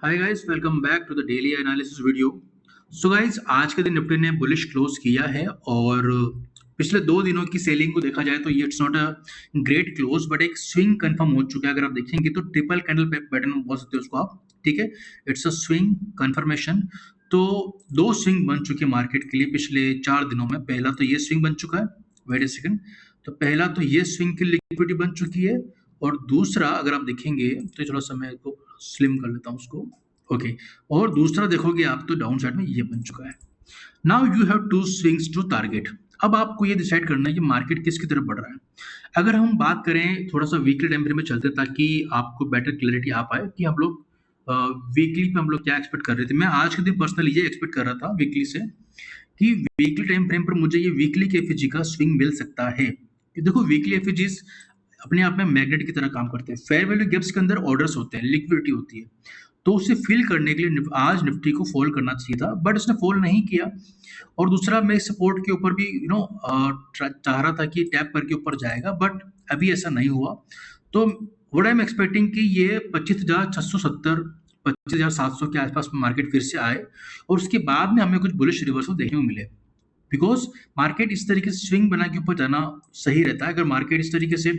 Hi guys, welcome back to the daily analysis video. So guys, आज के दिन Nifty ने बुलिश क्लोज किया है और पिछले 2 दिनों की सेलिंग को देखा जाए तो ये it's not a great close but एक स्विंग कंफर्म हो चुका है। अगर आप देखेंगे तो ट्रिपल कैंडल पैटर्न बोल सकते हो उसको आप, ठीक है। It's a swing confirmation. तो दो स्विंग बन चुके मार्केट के लिए पिछले 4 दिनों में। पहला तो ये स्विंग बन चुका है, वेट ए सेकंड। तो पहला तो ये स्विंग की लिक्विडिटी बन चुकी है और दूसरा अगर आप देखेंगे तो थोड़ा सा मैं को स्लिम कर लेता हूँ उसको। ओके। और दूसरा देखोगे आप तो डाउन साइड में ये बन चुका है। Now you have two swings to target. अब आपको ये डिसाइड करना है कि मार्केट किसकी तरफ बढ़ रहा है। अगर हम बात करें थोड़ा सा वीकली टाइम फ्रेम में चलते हैं ताकि आपको बेटर क्लैरिटी आ पाए कि हम लोग वीकली पे हम लोग क्या एक्सपेक्ट कर रहे थे। मैं आज के दिन पर्सनली ये एक्सपेक्ट कर रहा था वीकली से कि वीकली टाइम फ्रेम पर मुझे ये वीकली के एफएजी का स्विंग मिल सकता है। कि देखो वीकली एफएजीज अपने आप में मैग्नेट की तरह काम करते हैं। फेयर वैल्यू गैप्स के अंदर ऑर्डर्स होते हैं, लिक्विडिटी होती है। तो उसे फिल करने के लिए आज निफ्टी को फॉल करना चाहिए था बट उसने फॉल नहीं किया। और दूसरा मैं सपोर्ट के ऊपर भी चाह रहा था कि टैप करके ऊपर जाएगा बट अभी ऐसा नहीं हुआ। तो व्हाट आई एम एक्सपेक्टिंग कि ये 25,670 25,700 के आसपास मार्केट फिर से आए और उसके बाद में हमें कुछ बुलिश रिवर्सल देखने को मिले। बिकॉज मार्केट इस तरीके से स्विंग बना के ऊपर जाना सही रहता है। अगर मार्केट इस तरीके से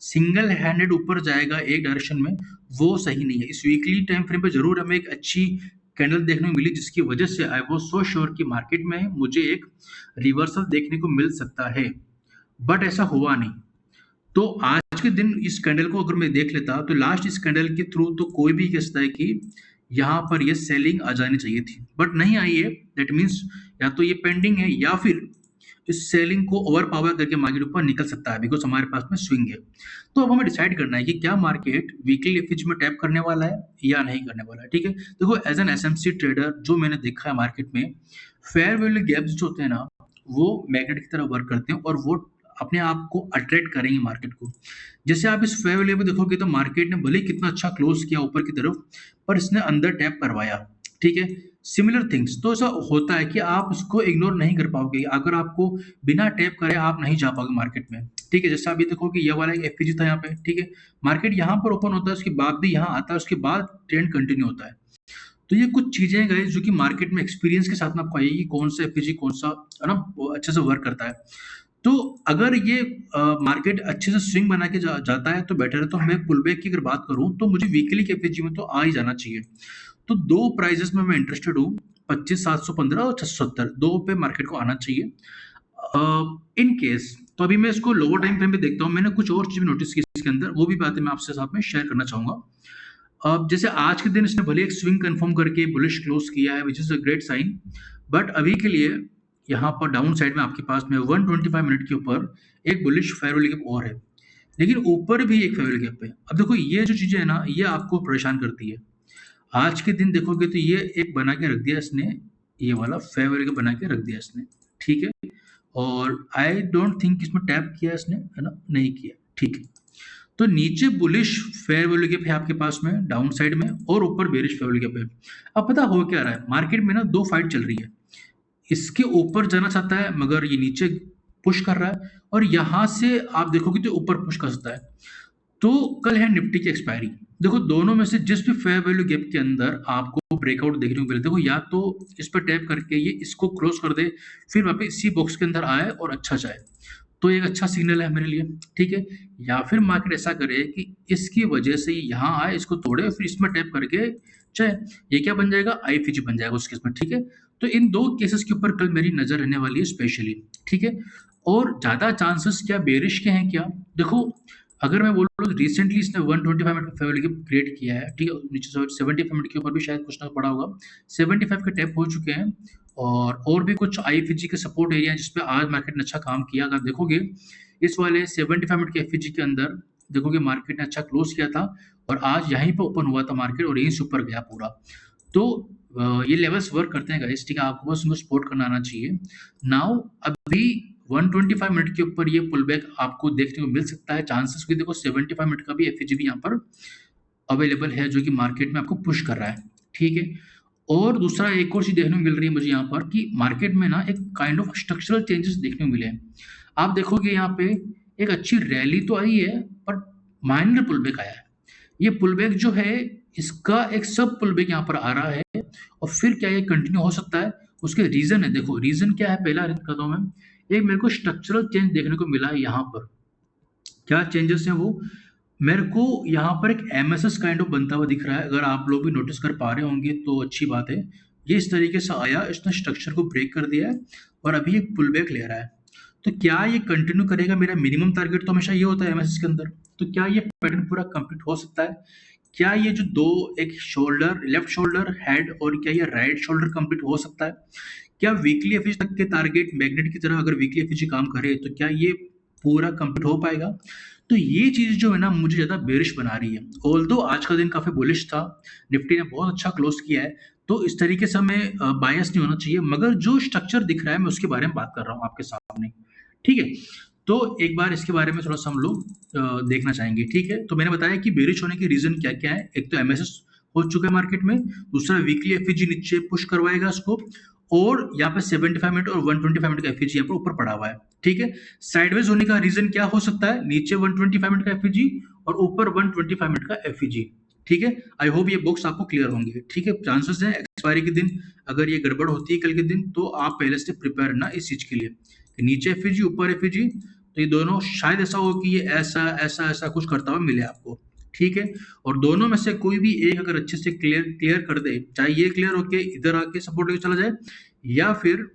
सिंगल हैंडेड ऊपर जाएगा एक डायरेक्शन में, वो सही नहीं है। इस वीकली टाइम फ्रेम पे जरूर हमें एक अच्छी कैंडल देखने को मिली जिसकी वजह से आई वाज सो श्योर कि मार्केट में मुझे एक रिवर्सल देखने को मिल सकता है बट ऐसा हुआ नहीं। तो आज के दिन इस कैंडल को अगर मैं देख लेता तो लास्ट इस कैंडल के थ्रू तो कोई भी कह सकता है कि यहाँ पर ये सेलिंग आ जानी चाहिए थी बट नहीं आई है। दैट मीन्स या तो ये पेंडिंग है या फिर इस सेलिंग को ओवर पावर करके मार्केट ऊपर निकल सकता है बिकॉज हमारे पास में स्विंग है। तो अब हमें डिसाइड करना है कि क्या मार्केट वीकली एफएच में टैप करने वाला है या नहीं करने वाला है, ठीक है। देखो एज एन एसएमसी ट्रेडर जो मैंने देखा है मार्केट में, फेयर वैल्यू गैप्स जो होते हैं ना वो मैग्नेट की तरह वर्क करते हैं और वो अपने आप को अट्रैक्ट करेंगे मार्केट को। जैसे आप इस फेयर वैल्यू में देखोगे तो मार्केट ने भले कितना अच्छा क्लोज किया ऊपर की तरफ पर इसने अंदर टैप करवाया, ठीक है। सिमिलर थिंग्स तो ऐसा होता है कि आप उसको इग्नोर नहीं कर पाओगे। अगर आपको बिना टैप करे आप नहीं जा पाओगे मार्केट में, ठीक है। जैसे आप ये देखो कि ये वाला एक एफपीजी था यहाँ पे, ठीक है। मार्केट यहाँ पर ओपन होता है, उसके बाद भी यहाँ आता है, उसके बाद ट्रेंड कंटिन्यू होता है। तो ये कुछ चीजें गए जो कि मार्केट में एक्सपीरियंस के साथ में आपको आएगी कौन सा एफपीजी कौन सा है ना वो अच्छे से वर्क करता है। तो अगर ये मार्केट अच्छे से स्विंग बना के जाता है तो बेटर है। तो मैं पुल बैक की अगर बात करूं तो मुझे वीकली के एफएजी में तो आ ही जाना चाहिए। तो दो प्राइजेस में मैं इंटरेस्टेड हूँ, 25,715 और 670, दो पे मार्केट को आना चाहिए इन केस। तो अभी मैं इसको लोअर टाइम फ्रेम पे देखता हूँ। मैंने कुछ और चीज नोटिस की इसके अंदर, वो भी बातें मैं आपसे साथ में शेयर करना चाहूंगा। अब जैसे आज के दिन इसने भले एक स्विंग कंफर्म करके बुलिश क्लोज किया है which is a great sign but अभी के लिए यहाँ पर डाउन साइड में आपके पास में 125 मिनट के ऊपर एक बुलिश फेयर वैल्यू गैप और है, लेकिन ऊपर भी एक फेयर वैल्यू गैप है। अब देखो ये जो चीजें है ना ये आपको परेशान करती है। आज के दिन देखोगे तो ये एक बना के रख दिया इसने, ये वाला फेयर वैल्यू गैप बना के रख दिया इसने, ठीक है। और आई डोंट थिंक इसमें टैप किया इसने, है ना, नहीं किया, ठीक है। तो नीचे बुलिश फेयर वैल्यू गैप है आपके पास में डाउन साइड में और ऊपर बेरिश फेयर वैल्यू गैप है। अब पता हो क्या रहा है मार्केट में ना, दो फाइट चल रही है। इसके ऊपर जाना चाहता है मगर ये नीचे पुश कर रहा है और यहां से आप देखोगे तो ऊपर पुश कर सकता है। तो कल है निफ्टी की एक्सपायरी। देखो दोनों में से जिस भी फेयर वैल्यू गैप के अंदर आपको ब्रेकआउट देखने को मिले, देखो या तो इस पर टैप करके ये इसको क्लोज कर दे फिर वापस इसी बॉक्स के अंदर आए और अच्छा जाए तो एक अच्छा सिग्नल है मेरे लिए, ठीक है। या फिर मार्केट ऐसा करे कि इसकी वजह से ये यहाँ आए, इसको तोड़े फिर इसमें टैप करके चाहे ये क्या बन जाएगा, आईपीजी बन जाएगा उस केस में, ठीक है। तो इन दो केसेस के ऊपर कल मेरी नजर रहने वाली है स्पेशली, ठीक है। और ज्यादा चांसेस क्या बेरिश के हैं क्या, देखो अगर मैं बोलूँ रिसेंटली इसने 125 मिनट का फेयर वैल्यू गैप क्रिएट किया है, ठीक है। नीचे 75 मिनट के ऊपर भी शायद कुछ ना पड़ा होगा, 75 के टैप हो चुके हैं। और भी कुछ आईपीजी के सपोर्ट एरिया जिसपे आज मार्केट ने अच्छा काम किया। अगर देखोगे इस वाले 75 मिनट के एफईजी के अंदर देखोगे मार्केट ने अच्छा क्लोज किया था और आज यहीं पे ओपन हुआ था मार्केट और यहीं से ऊपर गया पूरा। तो ये लेवल्स वर्क करते हैं गाइस, ठीक है। आपको बस उनको सपोर्ट करना आना चाहिए। नाउ अभी 125 मिनट के ऊपर ये पुल बैक आपको देखने को मिल सकता है चांसेस भी। देखो 75 मिनट का भी एफईजी भी यहाँ पर अवेलेबल है जो कि मार्केट में आपको पुश कर रहा है, ठीक है। और दूसरा एक और चीज देखने को मिल रही है मुझे यहाँ पर कि मार्केट में ना एक काइंड ऑफ स्ट्रक्चरल चेंजेस देखने को मिले हैं। आप देखोगे यहाँ पे एक अच्छी रैली तो आई है पर माइनर पुलबैक आया है। ये पुलबैक जो है इसका एक सब पुल बैक यहाँ पर आ रहा है और फिर क्या ये कंटिन्यू हो सकता है? उसके रीज़न है, देखो रीज़न क्या है, पहला बताता हूँ मैं। एक मेरे को स्ट्रक्चरल चेंज देखने को मिला है यहाँ पर। क्या चेंजेस हैं वो? मेरे को यहाँ पर एक एमएसएस काइंड ऑफ बनता हुआ दिख रहा है, अगर आप लोग भी नोटिस कर पा रहे होंगे तो अच्छी बात है। ये इस तरीके से आया, इसने स्ट्रक्चर को ब्रेक कर दिया है और अभी एक पुल बैक ले रहा है। तो क्या ये कंटिन्यू करेगा? मेरा मिनिमम टारगेट तो हमेशा ये होता है एमएसएस के अंदर। तो क्या ये पैटर्न पूरा कंप्लीट हो सकता है? क्या ये जो दो, एक शोल्डर, लेफ्ट शोल्डर हेड, और क्या ये राइट शोल्डर कंप्लीट हो सकता है? क्या वीकली एफएच तक के टारगेट मैग्नेट की तरह अगर वीकली एफएच काम करे तो क्या ये पूरा कंप्लीट हो पाएगा? तो ये चीज जो है ना मुझे ज्यादा बेरिश बना रही है। ऑल्दो आज का दिन काफी बुलिश था, निफ्टी ने बहुत अच्छा क्लोज किया है, तो इस तरीके से हमें बायस नहीं होना चाहिए, मगर जो स्ट्रक्चर दिख रहा है मैं उसके बारे में बात कर रहा हूँ आपके सामने। ठीक है, तो एक बार इसके बारे में थोड़ा सा हम लोग देखना चाहेंगे। ठीक है, तो मैंने बताया कि बेरिश होने के रीजन क्या क्या है। एक तो एमएसएस हो चुका है मार्केट में, दूसरा वीकली एफईजी नीचे पुश करवाएगा इसको, और यहाँ पे 75 मिनट और 125 मिनट का एफईजी यहाँ पर ऊपर पड़ा हुआ है। ठीक है, साइडवेज होने का रीजन क्या हो सकता है? नीचे 125 मिनट का एफईजी और ऊपर 125 मिनट का एफईजी। ठीक है, आई होप ये बॉक्स आपको क्लियर होंगे। ठीक है, चांसेस है एक्सपायरी के दिन अगर ये गड़बड़ होती है कल के दिन, तो आप पहले से प्रिपेयर ना इस चीज के लिए कि नीचे एफईजी ऊपर एफईजी, तो ये दोनों शायद ऐसा हो कि ये ऐसा ऐसा ऐसा कुछ करता हुआ मिले आपको। ठीक है, और दोनों में से कोई भी एक अगर अच्छे से क्लियर कर दे, चाहे ये क्लियर होके इधर आके सपोर्ट लेके चला जाए, या फिर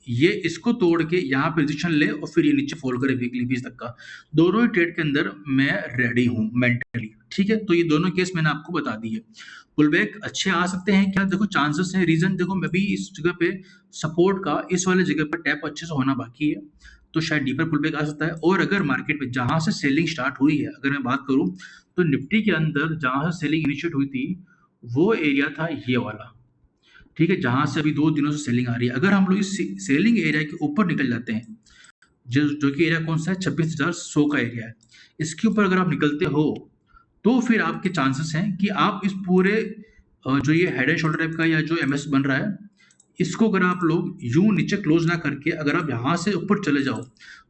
ये इसको तोड़ के यहाँ पे पोजीशन ले और फिर ये नीचे फॉल करे वीकली बीस तक का, दोनों ही ट्रेड के अंदर मैं रेडी हूँ मेंटली। ठीक है, तो ये दोनों केस मैंने आपको बता दी है। पुल बैक अच्छे आ सकते हैं क्या? देखो चांसेस है, रीजन देखो, मैं भी इस जगह पे सपोर्ट का इस वाले जगह पर टैप अच्छे से होना बाकी है, तो शायद डीपर पुल बैक आ सकता है। और अगर मार्केट में जहां से सेलिंग स्टार्ट हुई है, अगर मैं बात करूं तो निफ्टी के अंदर जहां से सेलिंग इनिशिएट हुई थी वो एरिया था ये वाला। ठीक है, जहां से अभी 2 दिनों से सेलिंग आ रही है, अगर हम लोग इस सेलिंग एरिया के ऊपर निकल जाते हैं, जो कि एरिया कौन सा है? 26,100 का एरिया है, इसके ऊपर अगर आप निकलते हो तो फिर आपके चांसेस हैं कि आप इस पूरे जो ये हेड एंड शोल्डर टाइप का या जो एमएस बन रहा है, इसको अगर आप लोग यूं नीचे क्लोज ना करके अगर आप यहां से ऊपर चले जाओ,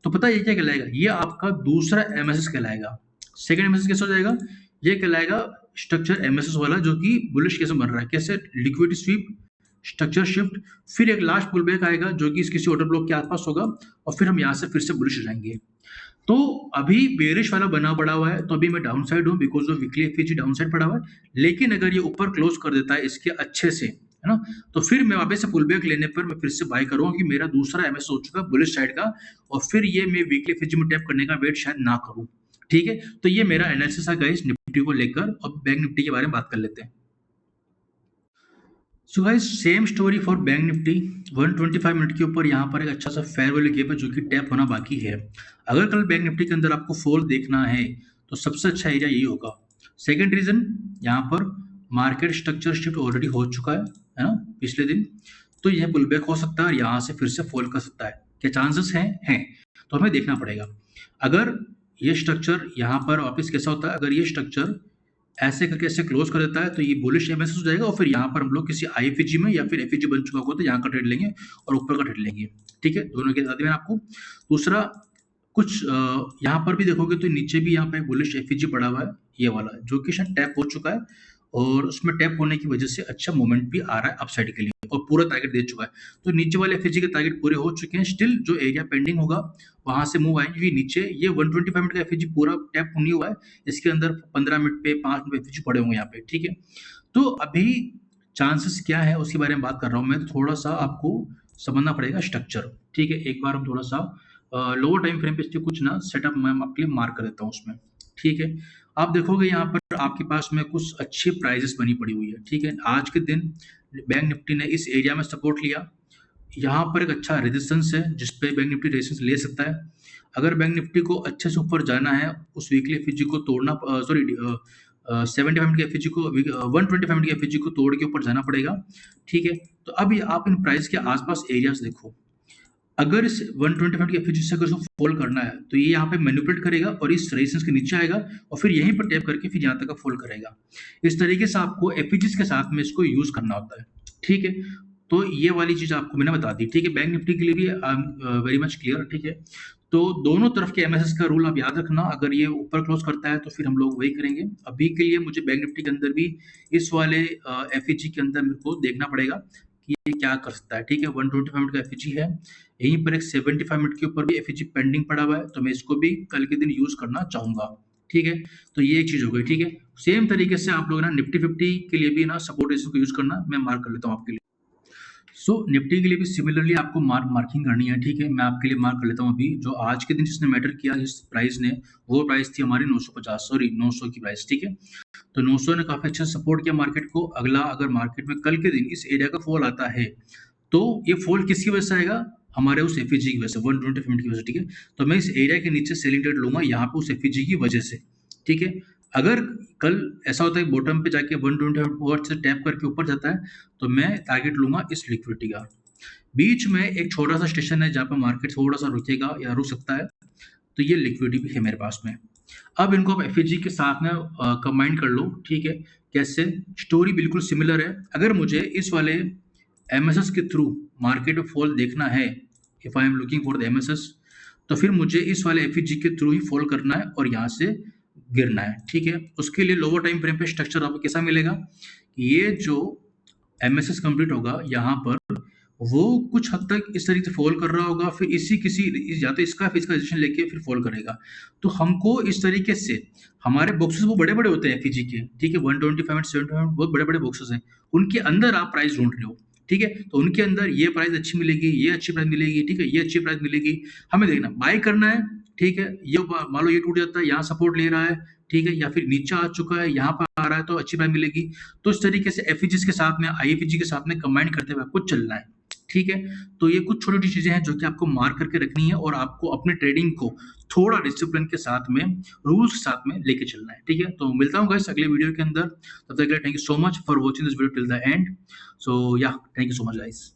तो पता है ये क्या कहलाएगा? ये आपका दूसरा एमएसएस कहलाएगा। सेकंड एमएसएस कैसे हो जाएगा? ये कहलाएगा स्ट्रक्चर एमएसएस वाला, जो कि बुलिश कैसे बन रहा है, कैसे? लिक्विडिटी स्वीप, स्ट्रक्चर शिफ्ट, फिर एक लास्ट पुल बैक आएगा जो कि किसी ऑर्डर ब्लॉक के आसपास होगा, और फिर हम यहाँ से फिर से बुलिश हो जाएंगे। तो अभी बेरिश वाला बना पड़ा हुआ है, तो अभी मैं डाउन साइड हूँ because of weekly FEG down side पड़ा हुआ है। लेकिन अगर ये ऊपर क्लोज कर देता है इसके अच्छे से, है ना, तो फिर मैं वापस से पुल बैक लेने पर मैं फिर से बाय करूंगा कि मेरा दूसरा एमएस हो चुका है बुलिश साइड का, और फिर ये मैं वीकली एफईजी में टैप करने का वेट शायद ना करूं। ठीक है, तो ये मेरा एनालिसिस है गाइस निफ्टी को लेकर। अब बैंक निफ्टी के बारे में बात कर लेते हैं। So guys same story for bank Nifty. 125 minute के ऊपर यहाँ पर एक अच्छा सा फेयर वैल्यू गैप है जो कि टैप होना बाकी है। अगर कल बैंक निफ्टी के अंदर आपको फॉल देखना है तो सबसे अच्छा एरिया यही होगा। सेकंड रीजन, यहाँ पर मार्केट स्ट्रक्चर शिफ्ट ऑलरेडी हो चुका है ना पिछले दिन, तो यह पुल बैक हो सकता है और यहाँ से फिर से फॉल कर सकता है। क्या चांसेस हैं? तो हमें देखना पड़ेगा। अगर ये स्ट्रक्चर यहाँ पर वापस कैसा होता है, अगर ये स्ट्रक्चर ऐसे करके ऐसे क्लोज कर देता है तो ये बुलिश एमएस हो जाएगा, और फिर यहाँ पर हम लोग किसी आईएफजी में या फिर एफईजी बन चुका होगा तो यहाँ का ट्रेड लेंगे और ऊपर का ट्रेड लेंगे। ठीक है, दोनों के साथ में आपको दूसरा कुछ यहाँ पर भी देखोगे तो नीचे भी यहाँ पे बुलिश एफईजी पड़ा हुआ है, ये वाला जो कि शायद टैप हो चुका है, और उसमें टैप होने की वजह से अच्छा मोमेंट भी आ रहा है अपसाइड के लिए, और पूरा टारगेट दे चुका है। तो नीचे वाले एफईजी के टारगेट पूरे हो चुके हैं। स्टिल जो एरिया पेंडिंग होगा वहां से मूव आएंगे नीचे। ये 125 मिनट का एफईजी पूरा टैप नहीं हुआ है, इसके अंदर 15 मिनट पे 5 मिनट एफईजी पड़े होंगे यहाँ पे। ठीक है, तो अभी चांसेस क्या है उसके बारे में बात कर रहा हूँ मैं, तो थोड़ा सा आपको समझना पड़ेगा स्ट्रक्चर। ठीक है, एक बार हम थोड़ा सा लोअर टाइम फ्रेम पे इसके कुछ ना सेटअप मैं आपके लिए मार्क कर देता हूँ उसमें। ठीक है, आप देखोगे यहाँ पर आपके पास में कुछ अच्छी प्राइजेस बनी पड़ी हुई है। ठीक है, आज के दिन बैंक निफ्टी ने इस एरिया में सपोर्ट लिया, यहाँ पर एक अच्छा रेजिस्टेंस है जिस पे बैंक निफ्टी रेजिस्टेंस ले सकता है। अगर बैंक निफ्टी को अच्छे से ऊपर जाना है, उस वीकली एफईजी को तोड़ना, सॉरी 75 मिनट के एफईजी को 125 मिनट के एफईजी को तोड़ के ऊपर जाना पड़ेगा। ठीक है, तो अभी आप इन प्राइस के आसपास एरियाज देखो। अगर इस 125 मिनट के एफईजी से अगर उसको फॉल करना है तो ये यहाँ पे मैनिपुलेट करेगा और इस रेजिस्टेंस के नीचे आएगा और फिर यहीं पर टैप करके फिर यहाँ तक का फॉल करेगा। इस तरीके से आपको एफईजीज के साथ में इसको यूज करना होता है। ठीक है, तो ये वाली चीज आपको मैंने बता दी। ठीक है, बैंक निफ्टी के लिए भी वेरी मच क्लियर। ठीक है, तो दोनों तरफ के एमएसएस का रूल आप याद रखना, अगर ये ऊपर क्लोज करता है तो फिर हम लोग वही करेंगे। अभी के लिए मुझे बैंक निफ्टी के अंदर भी इस वाले एफईजी के अंदर मेरे को देखना पड़ेगा कि ये क्या कर सकता है। ठीक है, 125 मिनट का एफईजी है, यहीं पर एक 75 मिनट के ऊपर भी एफईजी पेंडिंग पड़ा हुआ है, तो मैं इसको भी कल के दिन यूज करना चाहूंगा। ठीक है, तो ये एक चीज हो गई। ठीक है, सेम तरीके से आप लोग ना निफ्टी 50 के लिए भी ना सपोर्ट रेजिस्टेंस को यूज करना, मैं मार्क कर लेता हूँ आपके लिए। सो निफ्टी के लिए भी सिमिलरली आपको मार्किंग करनी है। ठीक है, मैं आपके लिए मार्क कर लेता हूँ। अभी जो आज के दिन जिसने मैटर किया जिस प्राइस ने, वो प्राइस थी हमारी 900 की प्राइस। ठीक है, तो 900 ने काफी अच्छा सपोर्ट किया मार्केट को। अगला अगर मार्केट में कल के दिन इस एरिया का फॉल आता है तो ये फॉल किसकी वजह से आएगा, हमारे उस एफईजी की वजह से, 125 मिनट की वजह से। ठीक है, तो मैं इस एरिया के नीचे सेलिंग ट्रेड लूंगा यहाँ पे उस एफईजी की वजह से। ठीक है, अगर कल ऐसा होता है बॉटम पे जाके 120 से टैप करके ऊपर जाता है तो मैं टारगेट लूंगा इस लिक्विडिटी का। बीच में एक छोटा सा स्टेशन है जहाँ पे मार्केट थोड़ा सा रुकेगा या रुक सकता है, तो ये लिक्विडिटी भी है मेरे पास में। अब इनको आप एफईजी के साथ में कंबाइन कर लो। ठीक है, कैसे, स्टोरी बिल्कुल सिमिलर है। अगर मुझे इस वाले एमएसएस के थ्रू मार्केट में फॉल देखना है, if I am looking for the MSS, तो फिर मुझे इस वाले एफईजी के थ्रू ही फॉल करना है और यहाँ से गिरना है। ठीक है, उसके लिए लोअर टाइम फ्रेम पे स्ट्रक्चर आपको कैसा मिलेगा, ये जो एमएसएस कंप्लीट होगा यहाँ पर वो कुछ हद तक इस तरीके से फॉल कर रहा होगा, फिर इसी किसी या तो इसका फिर इसका डिसीजन लेके फिर फॉल करेगा। तो हमको इस तरीके से, हमारे बॉक्सेस वो बड़े बड़े होते हैं एफईजी के। ठीक है, 125 एंड 75 बहुत बड़े बड़े बॉक्सेस हैं, उनके अंदर आप प्राइस ढूंढ रहे हो। ठीक है, तो उनके अंदर ये प्राइस अच्छी मिलेगी, ये अच्छी प्राइस मिलेगी। ठीक है, ये अच्छी प्राइस मिलेगी, हमें देखना बाय करना है। ठीक है, ये मान लो ये टूट जाता है, यहाँ सपोर्ट ले रहा है। ठीक है, या फिर नीचे आ चुका है, यहाँ पर आ रहा है तो अच्छी प्राइस मिलेगी। तो इस तरीके से एफईजी के साथ में, आईएफईजी के साथ में कंबाइन करते हुए आपको चलना है। ठीक है, तो ये कुछ छोटी छोटी चीजें हैं जो कि आपको मार्क करके रखनी है और आपको अपने ट्रेडिंग को थोड़ा डिसिप्लिन के साथ में, रूल्स के साथ में लेके चलना है। ठीक है, तो मिलता हूँ गाइस अगले वीडियो के अंदर। तब तक के लिए thank you so much for watching this video till the end. So yeah, thank you so much guys.